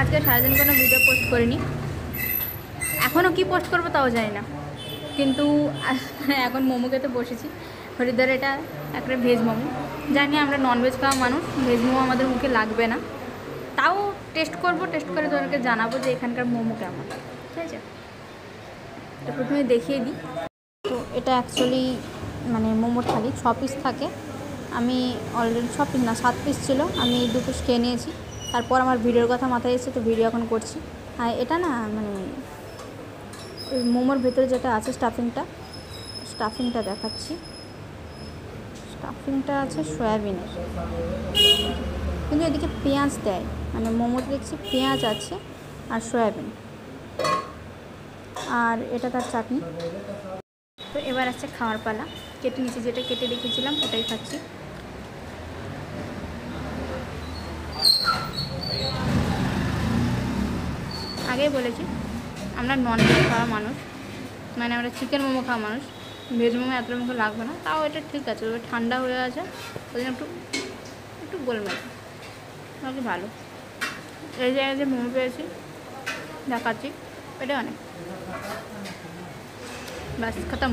আজকে সারাদিন কোনো ভিডিও পোস্ট করিনি, এখনও কি পোস্ট করবো তাও জানি না, কিন্তু এখন মোমো খেতে বসেছি। হরিদ্বারে এটা একটা ভেজ মোমো, জানি আমরা ননভেজ খাওয়া মানুষ, ভেজ মোমো আমাদের মুখে লাগবে না, তাও টেস্ট করব, টেস্ট করে তোমাদেরকে জানাবো যে এখানকার মোমো কেমন। ঠিক আছে, তো প্রথমে দেখিয়ে দিই। তো এটা অ্যাকচুয়ালি মানে মোমো থালি 6 পিস থাকে, আমি অলরেডি 6 পিস না 7 পিস ছিল, আমি 2 পিস খেয়ে নিয়েছি। তারপর আমার ভিডিওর কথা মাথায় এসেছে, তো ভিডিও এখন করছি। আর এটা না মানে ওই মোমোর ভেতরে যেটা আছে স্টাফিংটা দেখাচ্ছি। স্টাফিংটা আছে সয়াবিনের, কিন্তু এদিকে পেঁয়াজ দেয়, মানে মোমোতে দেখছি পেঁয়াজ আছে আর সয়াবিন, আর এটা তার চাটনি। তো এবার আসছে খাওয়ার পালা, কেটে নিচে যেটা কেটে রেখেছিলাম ওটাই খাচ্ছি। আগেই বলেছি আমরা ননভেজ খাওয়া মানুষ, মানে আমরা চিকেন মোমো খাওয়া মানুষ, ভেজ মোমো এত মুখে লাগবে না, তাও এটা ঠিক আছে, তবে ঠান্ডা হয়ে আছে ওই জন্য একটু গোলমেল, বাকি ভালো। এই জায়গায় যে মোমো পেয়েছি দেখাচ্ছি, এটা অনেক, ব্যাস খতম।